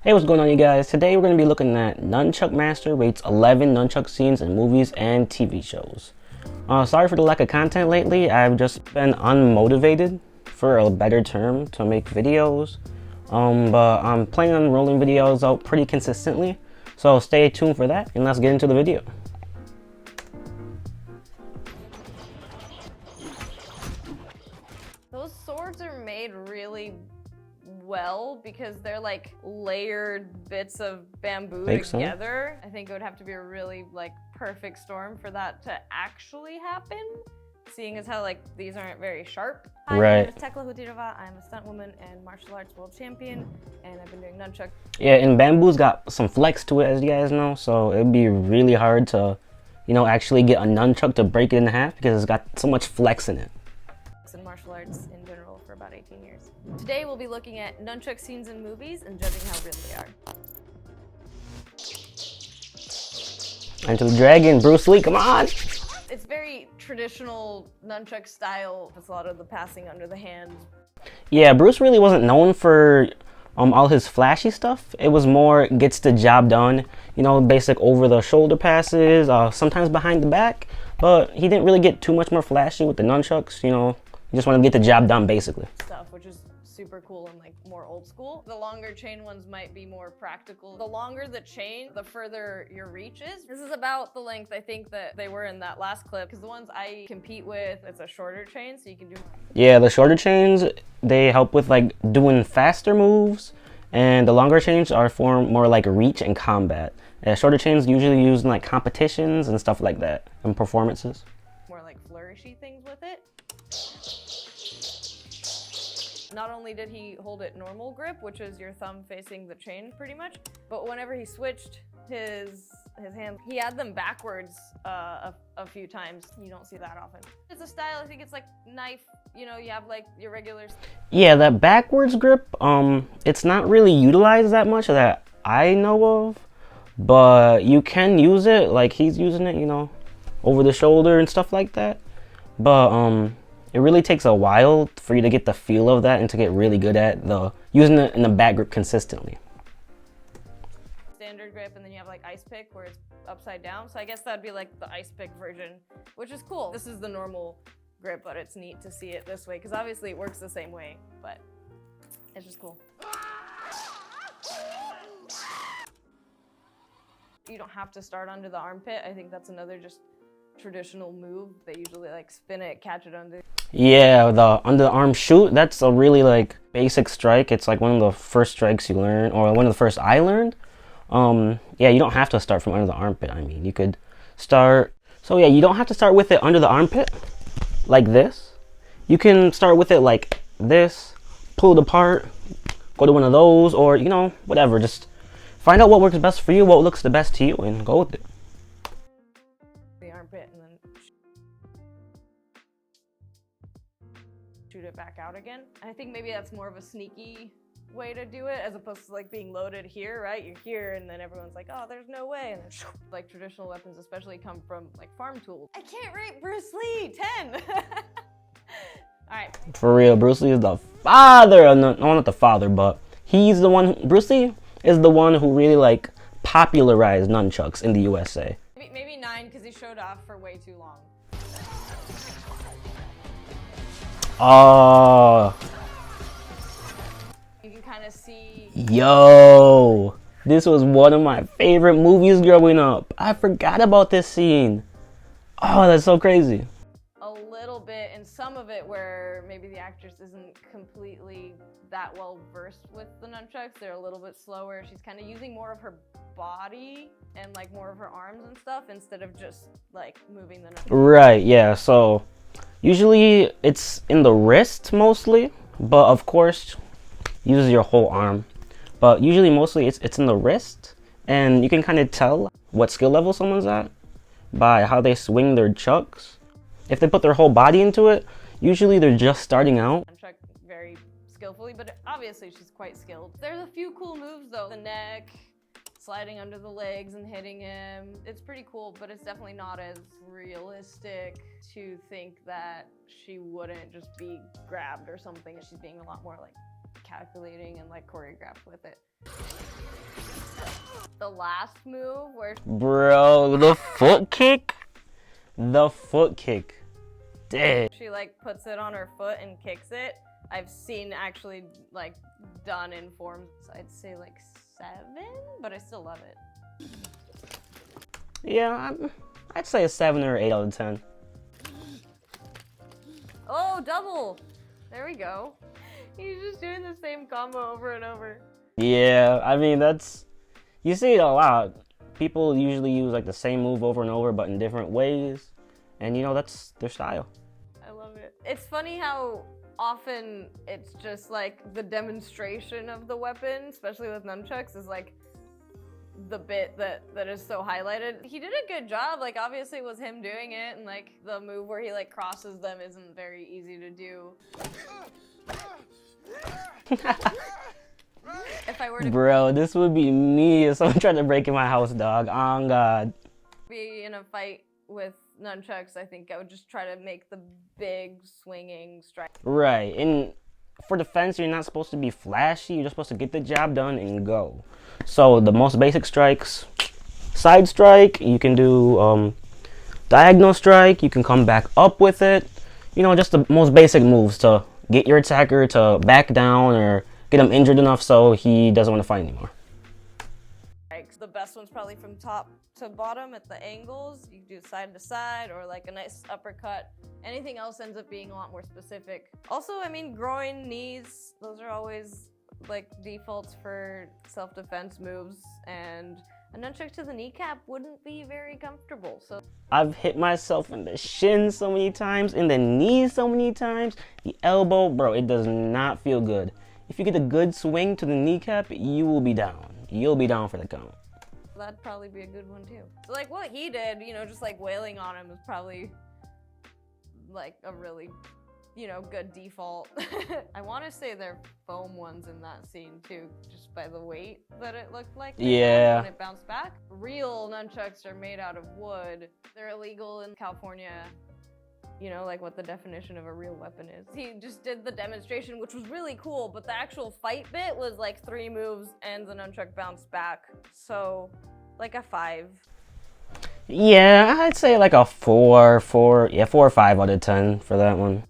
Hey, what's going on, you guys? Today we're going to be looking at Nunchuck Master rates 11 nunchuck scenes in movies and TV shows. Sorry for the lack of content lately. I've just been unmotivated, for a better term, to make videos. But I'm planning on rolling videos out pretty consistently, so stay tuned for that, and let's get into the video. Those swords are made really well because they're like layered bits of bamboo together. I think it would have to be a really perfect storm for that to actually happen, seeing as how these aren't very sharp. Hi, my name is Tekla Hudirova. I'm a stunt woman and martial arts world champion, and I've been doing nunchuck. Yeah, and bamboo's got some flex to it, as you guys know, so it'd be really hard to, actually get a nunchuck to break it in half because it's got so much flex in it. And martial arts in general for about 18 years. Today we'll be looking at nunchuck scenes in movies and judging how real they are. Enter the Dragon, Bruce Lee, come on! It's very traditional nunchuck style. It's a lot of the passing under the hand. Yeah, Bruce really wasn't known for all his flashy stuff. It was more gets the job done, basic over the shoulder passes, sometimes behind the back, but he didn't really get too much more flashy with the nunchucks, he just wanted to get the job done basically. Stuff, which is super cool and more old school. The longer chain ones might be more practical. The longer the chain, the further your reach is. This is about the length I think that they were in that last clip, because the ones I compete with, it's a shorter chain, so you can do. Yeah, the shorter chains, they help with doing faster moves, and the longer chains are for more reach and combat. Shorter chains usually used in competitions and stuff like that, and performances. More flourishy things with it. Not only did he hold it normal grip, which is your thumb facing the chain pretty much, but whenever he switched his hands, he had them backwards a few times. You don't see that often. It's a style, I think it's knife, you have your regular. Yeah, that backwards grip, it's not really utilized that much that I know of, but you can use it, he's using it, over the shoulder and stuff like that. But it really takes a while for you to get the feel of that and to get really good at using it in the back grip consistently. Standard grip, and then you have ice pick where it's upside down. So I guess that'd be the ice pick version, which is cool. This is the normal grip, but it's neat to see it this way because obviously it works the same way, but it's just cool. You don't have to start under the armpit. I think that's another just traditional move. They usually spin it, catch it under. Yeah, the under the arm shoot, that's a really basic strike. It's one of the first strikes you learn, or one of the first I learned. Yeah, you don't have to start from under the armpit. I mean, you could start. So yeah, you don't have to start with it under the armpit like this. You can start with it like this, pull it apart, go to one of those, or whatever. Just find out what works best for you, what looks the best to you, and go with it. The armpit and then shoot it back out again. I think maybe that's more of a sneaky way to do it as opposed to being loaded here, right? You're here and then everyone's like, oh, there's no way. And then traditional weapons especially come from farm tools. I can't rate Bruce Lee, 10. All right. For real, Bruce Lee is the father, no, not the father, but he's the one, Bruce Lee is the one who really popularized nunchucks in the USA. Maybe 9 because he showed off for way too long. Oh. You can kind of see. Yo, this was one of my favorite movies growing up. I forgot about this scene. Oh, that's so crazy. A little bit, and some of it where maybe the actress isn't completely that well versed with the nunchucks. They're a little bit slower. She's kind of using more of her body and more of her arms and stuff instead of just moving the nunchucks. Right, yeah, so usually it's in the wrist mostly, but of course use your whole arm. But usually mostly it's in the wrist, and you can kind of tell what skill level someone's at by how they swing their chucks. If they put their whole body into it, usually they're just starting out. Nunchuck very skillfully, but obviously she's quite skilled. There's a few cool moves though. The neck, sliding under the legs and hitting him. It's pretty cool, but it's definitely not as realistic to think that she wouldn't just be grabbed or something. She's being a lot more calculating and choreographed with it. the last move where... Bro, the foot kick? The foot kick. Dang. She like puts it on her foot and kicks it. I've seen actually like done in forms. So I'd say like 7, but I still love it. Yeah, I'd say a 7 or 8 out of 10. Oh, double! There we go. He's just doing the same combo over and over. Yeah, I mean, you see it a lot. People usually use like the same move over and over, but in different ways. And you know, that's their style. I love it. It's funny how often it's just like the demonstration of the weapon, especially with nunchucks, is like the bit that is so highlighted. He did a good job. Like, obviously it was him doing it, and like the move where he like crosses them isn't very easy to do. If I were to Bro, this would be me if someone tried to break in my house, dog. Oh God. be in a fight with nunchucks, I think I would just try to make the big swinging strike. Right, and for defense, you're not supposed to be flashy. You're just supposed to get the job done and go. So the most basic strikes: side strike. You can do diagonal strike. You can come back up with it. You know, just the most basic moves to get your attacker to back down or get him injured enough so he doesn't want to fight anymore. The best one's probably from top to bottom at the angles. You can do side to side or like a nice uppercut. Anything else ends up being a lot more specific. Also, I mean, groin, knees, those are always like defaults for self-defense moves, and a nunchuck to the kneecap wouldn't be very comfortable. So I've hit myself in the shin so many times, in the knee so many times, the elbow, bro, it does not feel good. If you get a good swing to the kneecap, you will be down. You'll be down for the count. that'd probably be a good one too. So like what he did, you know, just like wailing on him was probably like a really, you know, good default. I want to say they're foam ones in that scene too, just by the weight that it looked like. Yeah. When it bounced back. Real nunchucks are made out of wood. They're illegal in California. You know, like what the definition of a real weapon is. He just did the demonstration, which was really cool, but the actual fight bit was like 3 moves and the nunchuck bounced back. So, like a 5. Yeah, I'd say like a 4 or 5 out of 10 for that one.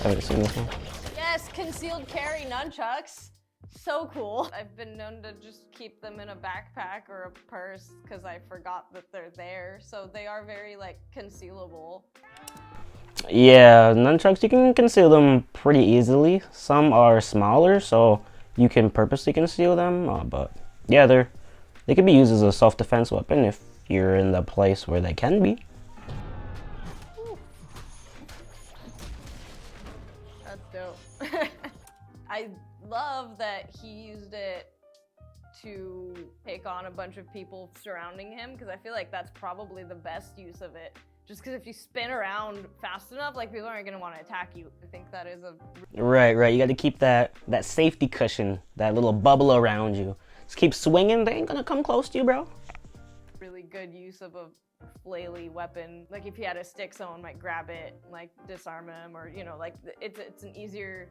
Haven't seen this one. Yes, concealed carry nunchucks. So cool. I've been known to just keep them in a backpack or a purse because I forgot that they're there. So they are very like concealable. Yeah, nunchucks, you can conceal them pretty easily. Some are smaller, so you can purposely conceal them. But yeah, they can be used as a self-defense weapon if you're in the place where they can be. That's dope. I love that he used it to take on a bunch of people surrounding him, because I feel like that's probably the best use of it. Just because if you spin around fast enough, like, people aren't going to want to attack you. I think that is a... Right. You got to keep that safety cushion, that little bubble around you. Just keep swinging, they ain't going to come close to you, bro. Really good use of a flaily weapon. Like, if he had a stick, someone might grab it, like, disarm him, or, you know, like, it's an easier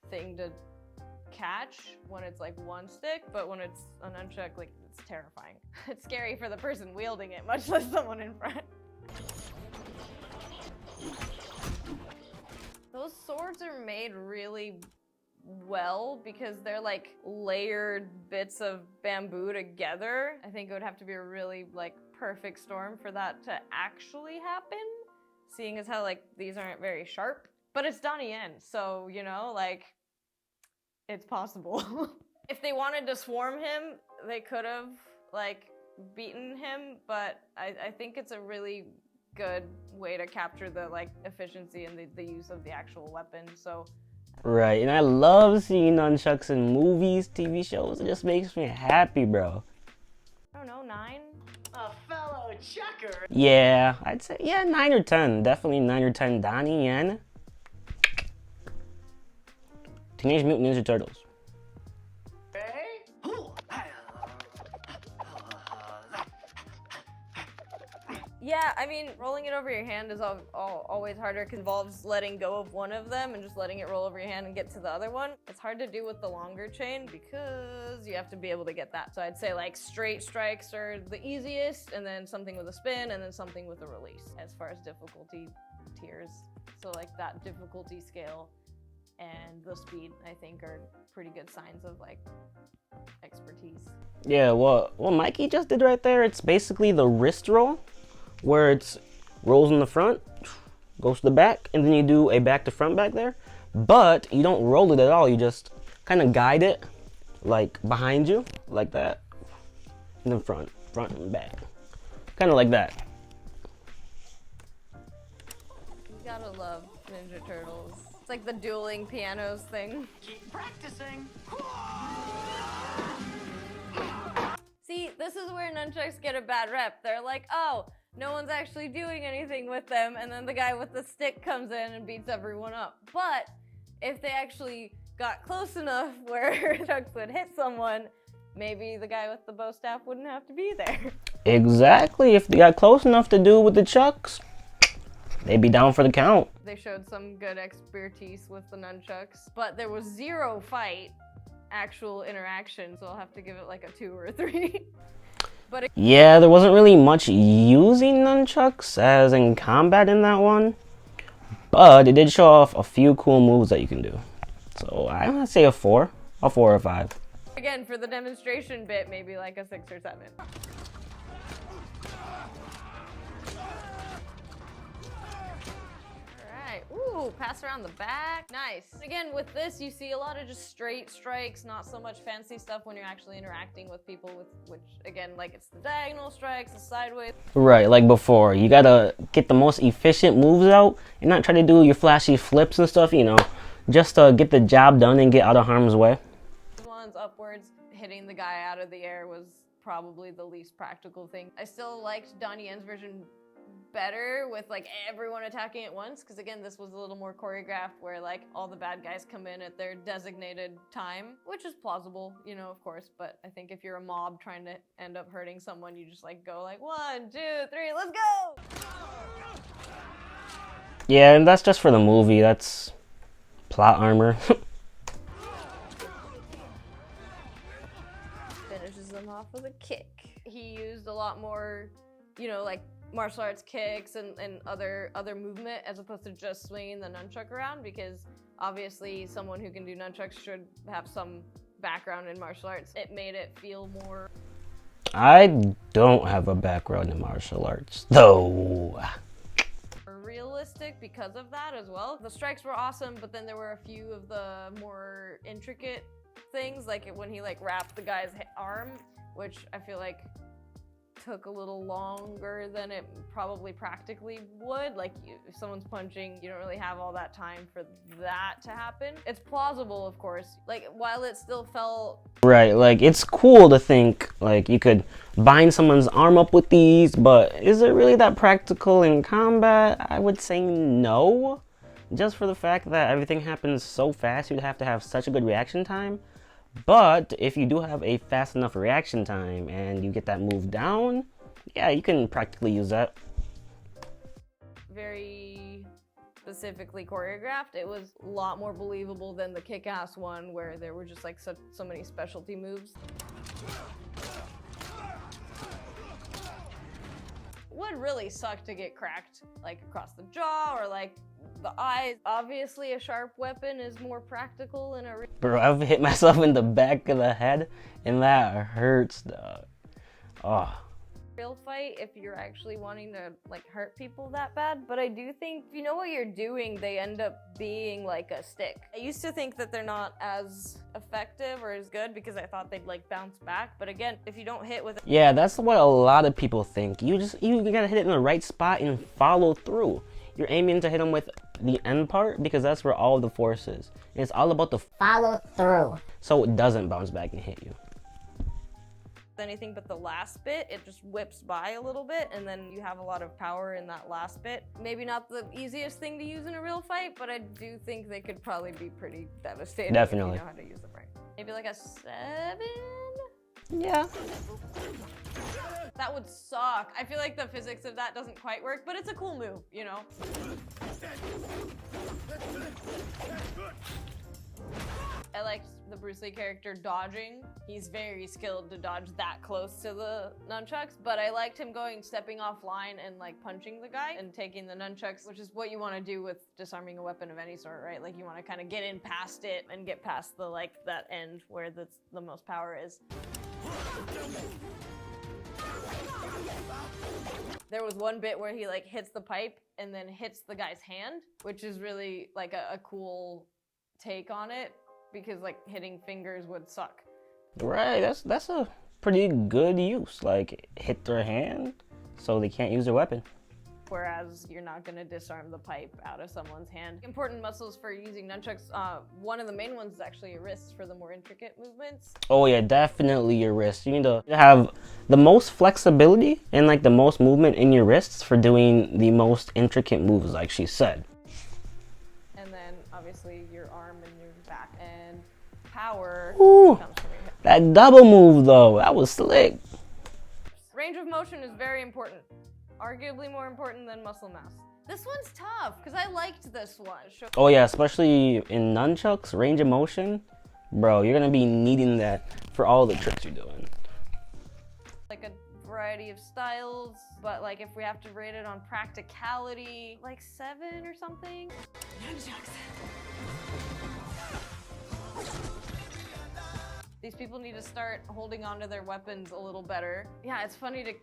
thing to catch when it's like one stick, but when it's a nunchuck, like, it's terrifying. It's scary for the person wielding it, much less someone in front. Those swords are made really well because they're like layered bits of bamboo together. I think it would have to be a really like perfect storm for that to actually happen, seeing as how like these aren't very sharp. But it's Donnie Yen, so you know, like, it's possible. If they wanted to swarm him, they could have like beaten him, but I think it's a really good way to capture the like efficiency and the use of the actual weapon. So Right, and I love seeing nunchucks in movies, TV shows. It just makes me happy, bro. I don't know, 9? A fellow checker. Yeah, I'd say, yeah, 9 or 10. Definitely 9 or 10 Donnie Yen. Teenage Mutant Ninja Turtles. Yeah, I mean, rolling it over your hand is always harder. It involves letting go of one of them and just letting it roll over your hand and get to the other one. It's hard to do with the longer chain because you have to be able to get that. So I'd say like straight strikes are the easiest, and then something with a spin, and then something with a release as far as difficulty tiers. So like that difficulty scale and the speed, I think, are pretty good signs of like expertise. Yeah, well, what Mikey just did right there, it's basically the wrist roll, where it's rolls in the front, goes to the back, and then you do a back to front back there. But you don't roll it at all, you just kind of guide it like behind you, like that, and then front and back. Kind of like that. You gotta love Ninja Turtles. It's like the dueling pianos thing. Keep practicing. See, this is where nunchucks get a bad rep. They're like, oh, no one's actually doing anything with them, and then the guy with the stick comes in and beats everyone up. But if they actually got close enough where nunchucks would hit someone, maybe the guy with the bow staff wouldn't have to be there. Exactly, if they got close enough to do with the chucks, they'd be down for the count. They showed some good expertise with the nunchucks, but there was zero fight, actual interaction, so I'll have to give it like a 2 or a 3. But yeah, there wasn't really much using nunchucks as in combat in that one, but it did show off a few cool moves that you can do. So I'm gonna say a 4 or a 5. Again, for the demonstration bit, maybe like a 6 or 7. Ooh, pass around the back. Nice. Again, with this, you see a lot of just straight strikes, not so much fancy stuff when you're actually interacting with people, which, again, like it's the diagonal strikes, the sideways. Right, like before. You gotta get the most efficient moves out and not try to do your flashy flips and stuff, you know, just to get the job done and get out of harm's way. Ones upwards, hitting the guy out of the air was probably the least practical thing. I still liked Donnie Yen's version better with like everyone attacking at once, because again, this was a little more choreographed where like all the bad guys come in at their designated time, which is plausible, you know, of course. But I think if you're a mob trying to end up hurting someone, you just like go like 1, 2, 3, let's go. Yeah, and that's just for the movie. That's plot armor. Finishes them off with a kick. He used a lot more, you know, like martial arts kicks and other movement as opposed to just swinging the nunchuck around, because obviously someone who can do nunchucks should have some background in martial arts. It made it feel more... I don't have a background in martial arts, though. realistic because of that as well. The strikes were awesome, but then there were a few of the more intricate things, like when he like wrapped the guy's arm, which I feel like took a little longer than it probably practically would. Like if someone's punching, you don't really have all that time for that to happen. It's plausible, of course, like while it still felt... Right, like it's cool to think like you could bind someone's arm up with these, but is it really that practical in combat? I would say no. Just for the fact that everything happens so fast, you'd have to have such a good reaction time. But if you do have a fast enough reaction time and you get that move down, yeah, you can practically use that. Very specifically choreographed. It was a lot more believable than the kick-ass one where there were just like so many specialty moves. Would really suck to get cracked like across the jaw or like the eyes. Obviously a sharp weapon is more practical in a... Bro, I've hit myself in the back of the head and that hurts, dog. Oh. Real fight if you're actually wanting to like hurt people that bad, but I do think if you know what you're doing, they end up being like a stick. I used to think that they're not as effective or as good because I thought they'd like bounce back, but again, if you don't hit with it... Yeah, that's what a lot of people think. You gotta hit it in the right spot and follow through. You're aiming to hit them with the end part because that's where all the force is. And it's all about the follow through, so it doesn't bounce back and hit you. Anything but the last bit, it just whips by a little bit and then you have a lot of power in that last bit. Maybe not the easiest thing to use in a real fight, but I do think they could probably be pretty devastating. Definitely. If you know how to use them right. Maybe like a 7? Yeah. That would suck. I feel like the physics of that doesn't quite work, but it's a cool move, you know? I liked the Bruce Lee character dodging. He's very skilled to dodge that close to the nunchucks, but I liked him stepping offline and like punching the guy and taking the nunchucks, which is what you want to do with disarming a weapon of any sort, right? Like you want to kind of get in past it and get past the that end where the most power is. There was one bit where he like hits the pipe and then hits the guy's hand, which is really like a cool take on it, because like hitting fingers would suck. Right, that's a pretty good use. Like hit their hand so they can't use their weapon. Whereas you're not gonna disarm the pipe out of someone's hand. Important muscles for using nunchucks, one of the main ones is actually your wrists for the more intricate movements. Oh yeah, definitely your wrists. You need to have the most flexibility and like the most movement in your wrists for doing the most intricate moves, like she said. And then obviously your arm and your back, and power Ooh, comes from your hip. that double move though, that was slick. Range of motion is very important. Arguably more important than muscle mass. This one's tough, because I liked this one. Oh yeah, especially in nunchucks, range of motion. Bro, you're gonna be needing that for all the tricks you're doing. Like a variety of styles, but like if we have to rate it on practicality, like 7 or something. Nunchucks. These people need to start holding onto their weapons a little better. Yeah, it's funny to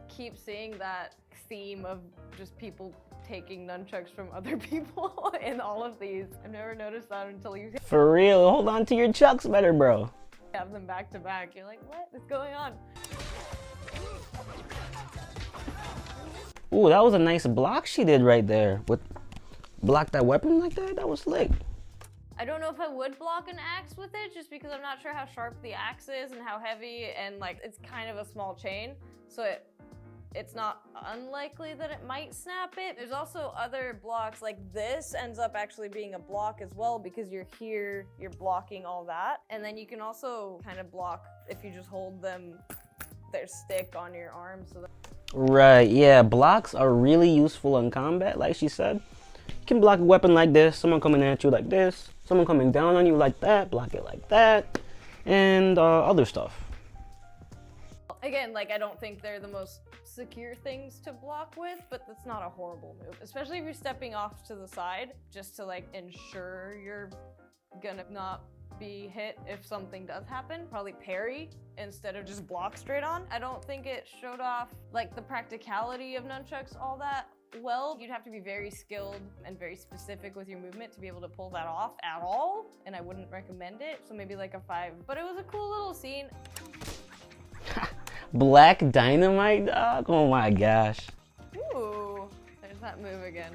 keep seeing that theme of just people taking nunchucks from other people in all of these. I've never noticed that until you For real, hold on to your chucks better, bro. have them back to back. You're like, what is going on? Ooh, that was a nice block she did right there. With block that weapon like that, that was slick. I don't know if I would block an axe with it, just because I'm not sure how sharp the axe is and how heavy, and like it's kind of a small chain, so it's not unlikely that it might snap it. There's also other blocks, like this ends up actually being a block as well, because you're here, you're blocking all that. And then you can also kind of block if you just hold their stick on your arm. So Right, yeah, blocks are really useful in combat, like she said. You can block a weapon like this, someone coming at you like this, someone coming down on you like that, block it like that, and other stuff. again, like I don't think they're the most secure things to block with, but that's not a horrible move, especially if you're stepping off to the side just to like ensure you're gonna not be hit if something does happen. Probably parry instead of just block straight on. I don't think it showed off like the practicality of nunchucks all that well. You'd have to be very skilled and very specific with your movement to be able to pull that off at all, and I wouldn't recommend it. So maybe like a 5, but it was a cool little scene. Black Dynamite, dog? Oh my gosh. Ooh, there's that move again.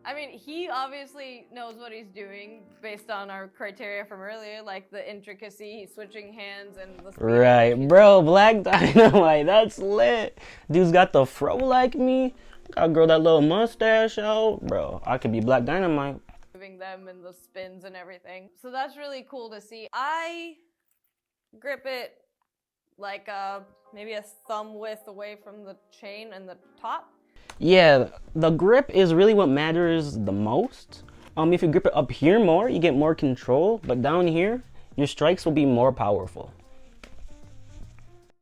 I mean, he obviously knows what he's doing based on our criteria from earlier, like the intricacy, switching hands, and the speed. Right, bro, Black Dynamite, that's lit. Dude's got the fro like me. Gotta grow that little mustache out. Bro, I could be Black Dynamite. Moving them and the spins and everything. So that's really cool to see. I grip it like maybe a thumb width away from the chain and the top. Yeah, the grip is really what matters the most. If you grip it up here more, you get more control, but down here, your strikes will be more powerful.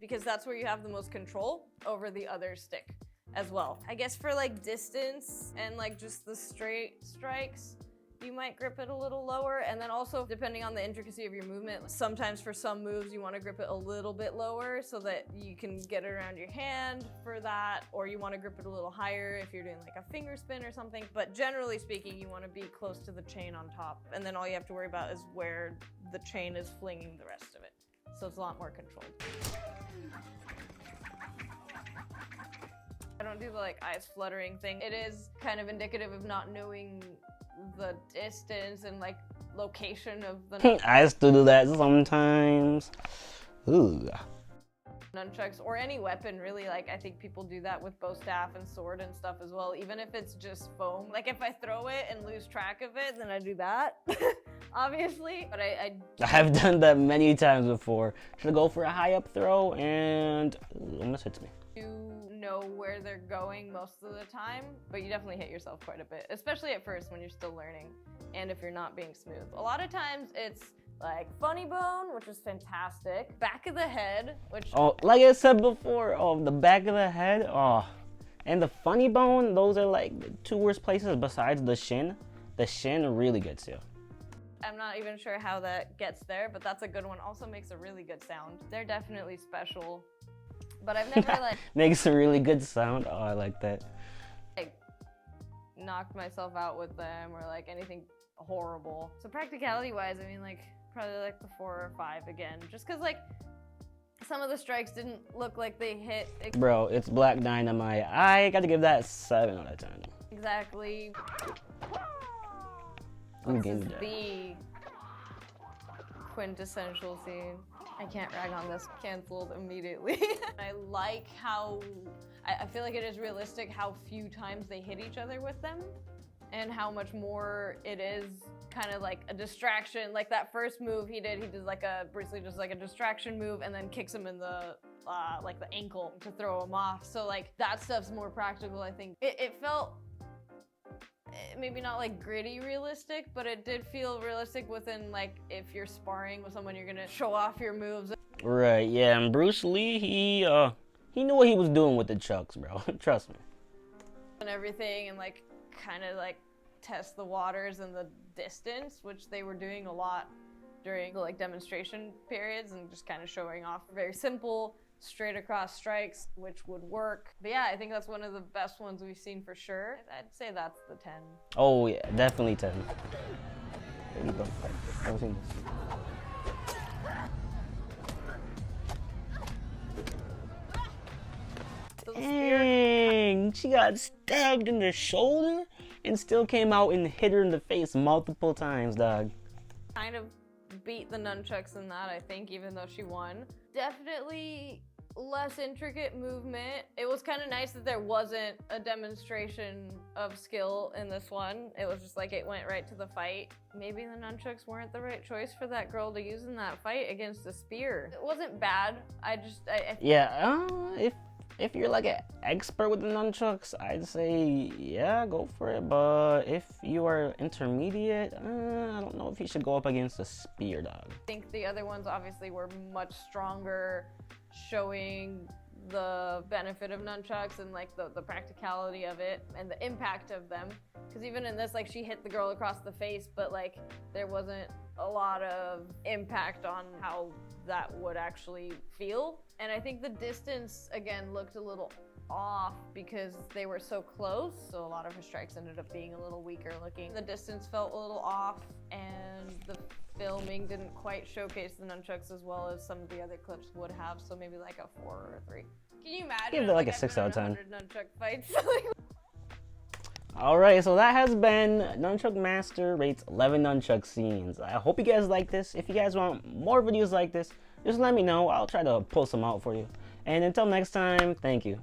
Because that's where you have the most control over the other stick as well. I guess for like distance and like just the straight strikes, you might grip it a little lower, and then also depending on the intricacy of your movement, sometimes for some moves you want to grip it a little bit lower so that you can get it around your hand for that, or you want to grip it a little higher if you're doing like a finger spin or something. But generally speaking, you want to be close to the chain on top, and then all you have to worry about is where the chain is flinging the rest of it. So it's a lot more controlled. I don't do the like eyes fluttering thing. It is kind of indicative of not knowing the distance and like location of the I still do that sometimes. Ooh. Nunchucks or any weapon really, like I think people do that with bow staff and sword and stuff as well, even if it's just foam. Like if I throw it and lose track of it, then I do that. Obviously, but I've done that many times before. Should I go for a high up throw and almost hits me. You know where they're going most of the time, but you definitely hit yourself quite a bit, especially at first when you're still learning and if you're not being smooth. A lot of times it's like funny bone, which is fantastic. Back of the head, which... Oh, like I said before, the back of the head, and the funny bone, those are like the two worst places besides the shin. The shin really gets you. I'm not even sure how that gets there, but that's a good one. Also makes a really good sound. They're definitely special, but I've never like... Makes a really good sound. Oh, I like that. Like, knocked myself out with them or like anything horrible. So practicality wise, I mean like probably like the 4 or 5 again, just because like some of the strikes didn't look like they hit. Bro, it's Black Dynamite. I gotta give that 7 out of 10. Exactly. Ooh, This is the quintessential scene. I can't rag on this. Cancelled immediately. I like how, I feel like it is realistic how few times they hit each other with them and how much more it is kind of like a distraction. Like that first move he did like basically just like a distraction move and then kicks him in the, like the ankle to throw him off. So like that stuff's more practical, I think. It felt maybe not like gritty realistic, but it did feel realistic within like if you're sparring with someone, you're gonna show off your moves. Right, yeah, and Bruce Lee, he knew what he was doing with the chucks, bro. Trust me. And everything, and like kind of like test the waters and the distance, which they were doing a lot during the like demonstration periods and just kind of showing off very simple straight across strikes, which would work. But yeah, I think that's one of the best ones we've seen for sure. I'd say that's the 10. Oh yeah, definitely 10. I've seen this. Dang, she got stabbed in the shoulder and still came out and hit her in the face multiple times, dog. Kind of beat the nunchucks in that, I think, even though she won. Definitely less intricate movement. It was kind of nice that there wasn't a demonstration of skill in this one. It was just like it went right to the fight. Maybe the nunchucks weren't the right choice for that girl to use in that fight against a spear. It wasn't bad. I Yeah, if you're like an expert with the nunchucks, I'd say yeah, go for it. But if you are intermediate, I don't know if you should go up against a spear, dog. I think the other ones obviously were much stronger, showing the benefit of nunchucks and like the practicality of it and the impact of them. Because even in this, like she hit the girl across the face, but like there wasn't a lot of impact on how that would actually feel. And I think the distance again looked a little off because they were so close, so a lot of her strikes ended up being a little weaker looking. The distance felt a little off and the filming didn't quite showcase the nunchucks as well as some of the other clips would have, so maybe like a 4 or a 3. Can you imagine? Give it like a 6 out of 10. Nunchuck fights. Alright, so that has been Nunchuck Master rates 11 nunchuck scenes. I hope you guys like this. If you guys want more videos like this, just let me know. I'll try to pull some out for you. And until next time, thank you.